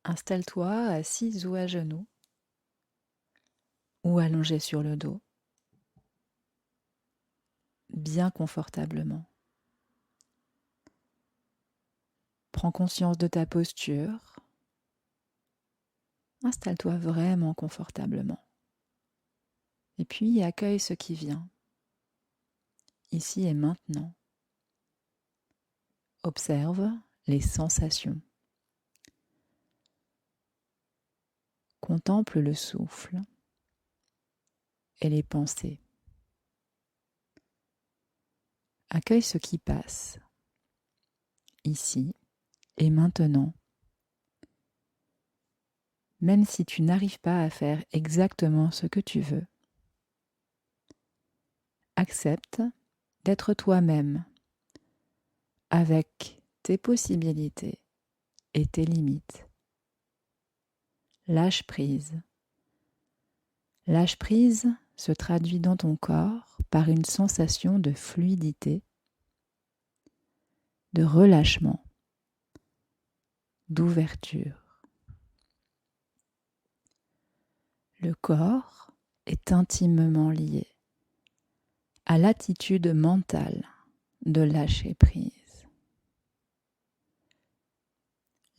Installe-toi assise ou à genoux ou allongé sur le dos, bien confortablement. Prends conscience de ta posture. Installe-toi vraiment confortablement. Et puis accueille ce qui vient, ici et maintenant. Observe les sensations. Contemple le souffle et les pensées. Accueille ce qui passe, ici et maintenant. Même si tu n'arrives pas à faire exactement ce que tu veux, accepte d'être toi-même avec tes possibilités et tes limites. Lâche prise. Lâche prise se traduit dans ton corps par une sensation de fluidité, de relâchement, d'ouverture. Le corps est intimement lié à l'attitude mentale de lâcher prise.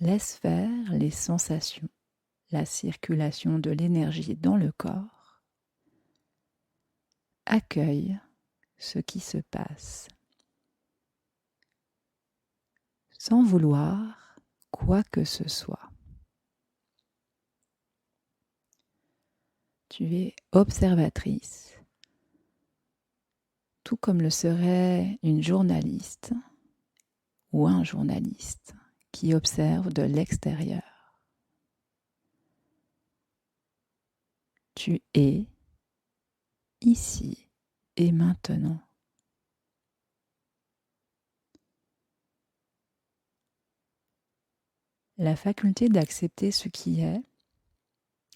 Laisse faire les sensations, la circulation de l'énergie dans le corps. Accueille ce qui se passe, sans vouloir quoi que ce soit. Tu es observatrice, tout comme le serait une journaliste ou un journaliste qui observe de l'extérieur. Tu es ici et maintenant. La faculté d'accepter ce qui est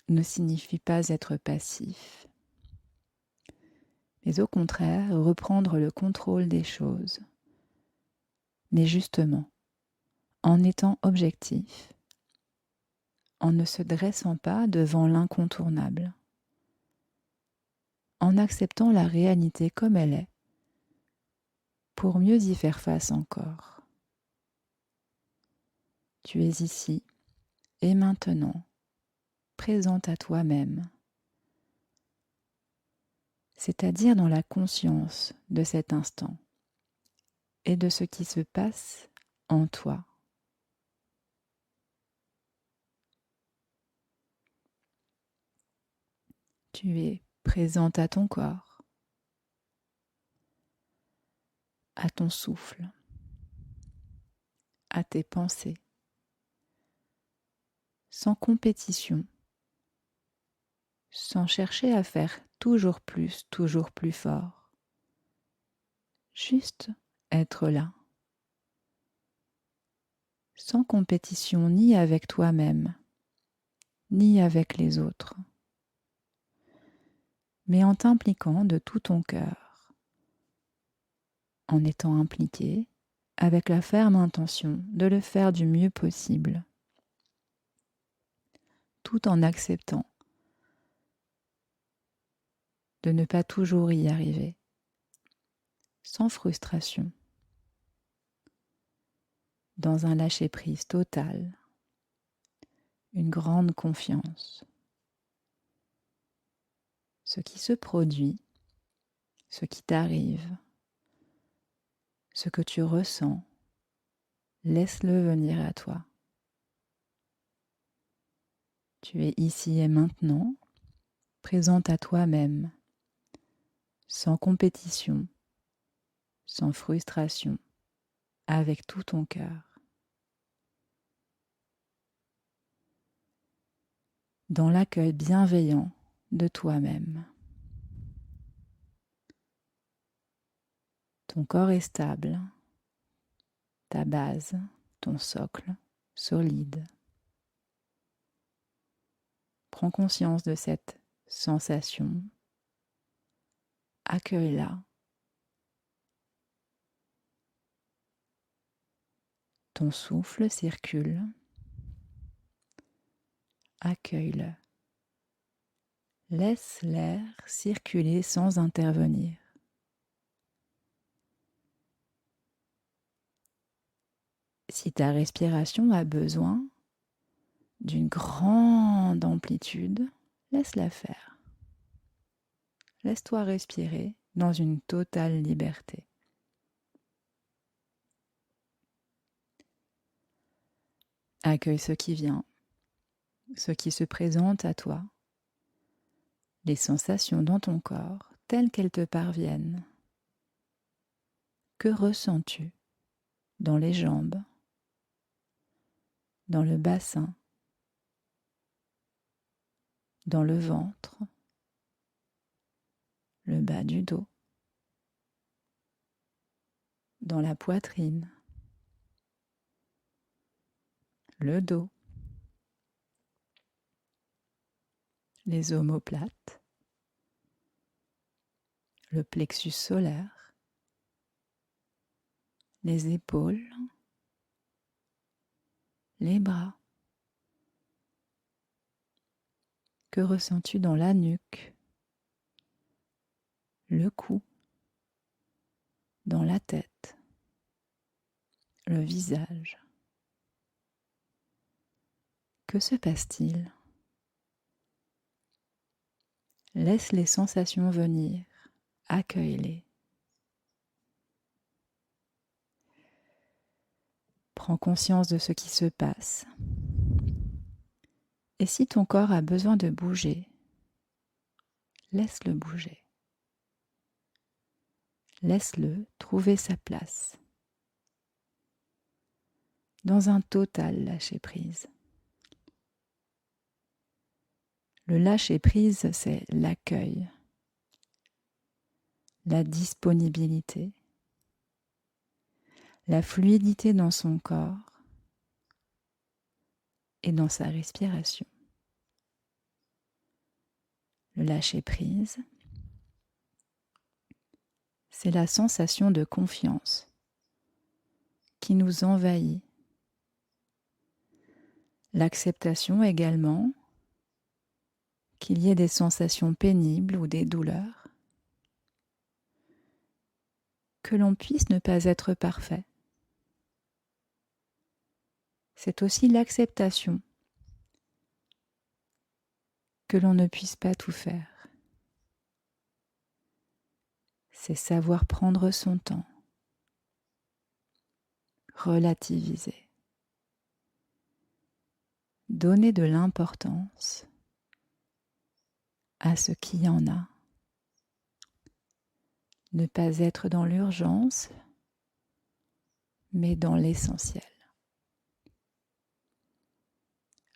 ne signifie pas être passif, mais au contraire reprendre le contrôle des choses. Mais justement, en étant objectif, en ne se dressant pas devant l'incontournable, en acceptant la réalité comme elle est, pour mieux y faire face encore. Tu es ici et maintenant, présente à toi-même, c'est-à-dire dans la conscience de cet instant et de ce qui se passe en toi. Tu es présente à ton corps, à ton souffle, à tes pensées, sans compétition, sans chercher à faire toujours plus fort. Juste être là, sans compétition ni avec toi-même, ni avec les autres, mais en t'impliquant de tout ton cœur, en étant impliqué avec la ferme intention de le faire du mieux possible, tout en acceptant de ne pas toujours y arriver, sans frustration, dans un lâcher-prise total, une grande confiance. Ce qui se produit, ce qui t'arrive, ce que tu ressens, laisse-le venir à toi. Tu es ici et maintenant, présente à toi-même, sans compétition, sans frustration, avec tout ton cœur. Dans l'accueil bienveillant de toi-même. Ton corps est stable, ta base, ton socle, solide. Prends conscience de cette sensation, accueille-la. Ton souffle circule. accueille-le. Laisse l'air circuler sans intervenir. Si ta respiration a besoin d'une grande amplitude, laisse-la faire. Laisse-toi respirer dans une totale liberté. Accueille ce qui vient, ce qui se présente à toi, les sensations dans ton corps telles qu'elles te parviennent. Que ressens-tu dans les jambes, dans le bassin, dans le ventre, le bas du dos, dans la poitrine, le dos, les omoplates, le plexus solaire, les épaules, les bras. Que ressens-tu dans la nuque, le cou, dans la tête, le visage? Que se passe-t-il? Laisse les sensations venir, accueille-les. Prends conscience de ce qui se passe. Et si ton corps a besoin de bouger, laisse-le bouger. Laisse-le trouver sa place. Dans un total lâcher-prise. Le lâcher-prise, c'est l'accueil, la disponibilité, la fluidité dans son corps et dans sa respiration. Le lâcher-prise, c'est la sensation de confiance qui nous envahit. L'acceptation également qu'il y ait des sensations pénibles ou des douleurs, que l'on puisse ne pas être parfait. C'est aussi l'acceptation que l'on ne puisse pas tout faire. C'est savoir prendre son temps, relativiser, donner de l'importance à ce qui en a, ne pas être dans l'urgence, mais dans l'essentiel.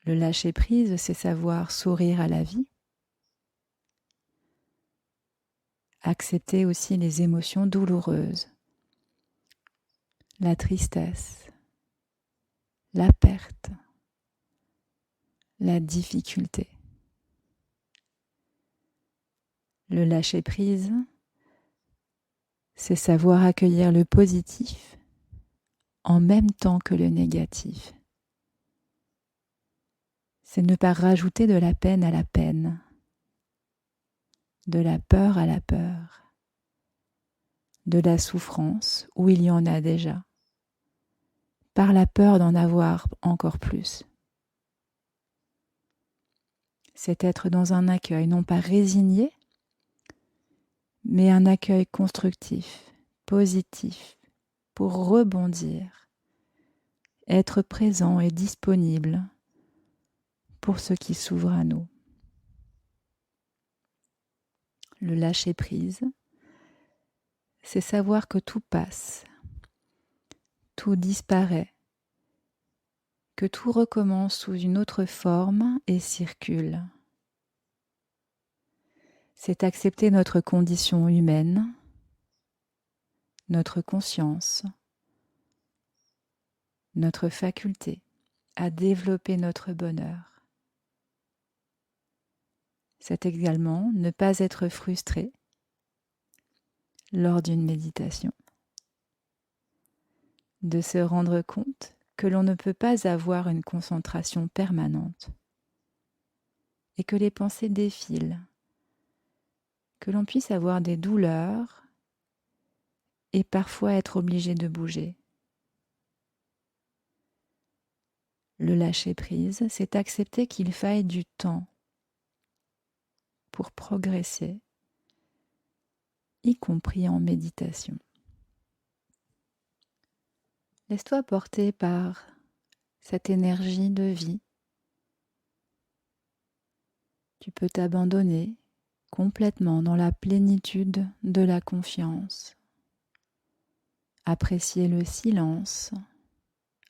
Le lâcher-prise, c'est savoir sourire à la vie, accepter aussi les émotions douloureuses, la tristesse, la perte, la difficulté. Le lâcher-prise, c'est savoir accueillir le positif en même temps que le négatif. C'est ne pas rajouter de la peine à la peine, de la peur à la peur, de la souffrance où il y en a déjà, par la peur d'en avoir encore plus. C'est être dans un accueil non pas résigné, mais un accueil constructif, positif, pour rebondir, être présent et disponible pour ce qui s'ouvre à nous. Le lâcher-prise, c'est savoir que tout passe, tout disparaît, que tout recommence sous une autre forme et circule. C'est accepter notre condition humaine, notre conscience, notre faculté à développer notre bonheur. C'est également ne pas être frustré lors d'une méditation, de se rendre compte que l'on ne peut pas avoir une concentration permanente, et que les pensées défilent, que l'on puisse avoir des douleurs et parfois être obligé de bouger. Le lâcher-prise, c'est accepter qu'il faille du temps pour progresser, y compris en méditation. Laisse-toi porter par cette énergie de vie. Tu peux t'abandonner complètement dans la plénitude de la confiance. Apprécier le silence,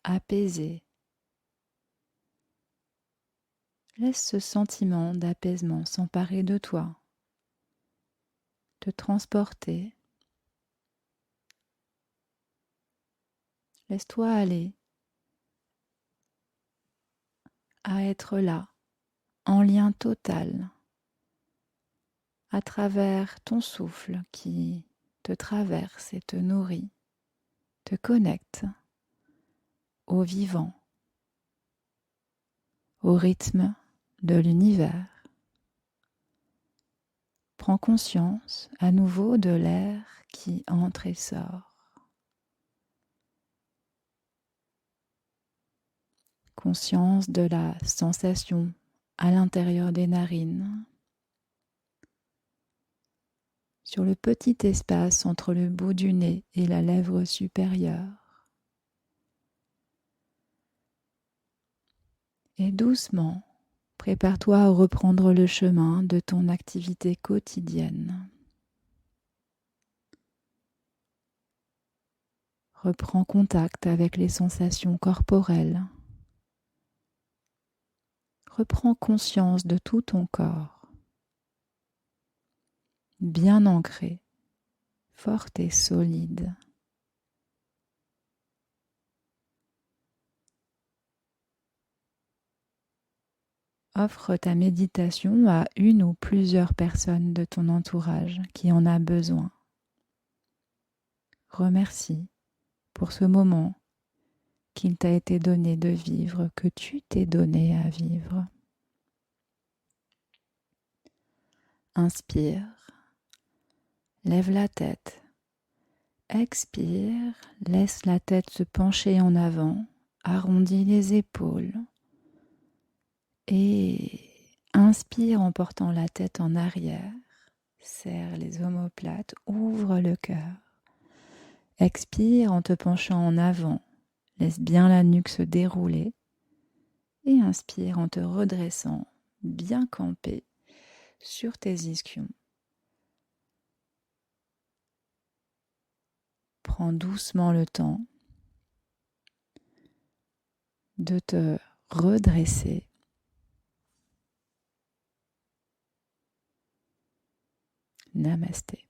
apaiser. Laisse ce sentiment d'apaisement s'emparer de toi, te transporter. Laisse-toi aller à être là, en lien total, à travers ton souffle qui te traverse et te nourrit, te connecte au vivant, au rythme de l'univers. Prends conscience à nouveau de l'air qui entre et sort. Conscience de la sensation à l'intérieur des narines, sur le petit espace entre le bout du nez et la lèvre supérieure. Et doucement, prépare-toi à reprendre le chemin de ton activité quotidienne. Reprends contact avec les sensations corporelles. Reprends conscience de tout ton corps, bien ancré, forte et solide. Offre ta méditation à une ou plusieurs personnes de ton entourage qui en a besoin. Remercie pour ce moment qu'il t'a été donné de vivre, que tu t'es donné à vivre. Inspire, lève la tête. Expire, laisse la tête se pencher en avant, arrondis les épaules. Et inspire en portant la tête en arrière, serre les omoplates, ouvre le cœur. Expire en te penchant en avant, laisse bien la nuque se dérouler. Et inspire en te redressant, bien campé sur tes ischions. Prends doucement le temps de te redresser. Namasté.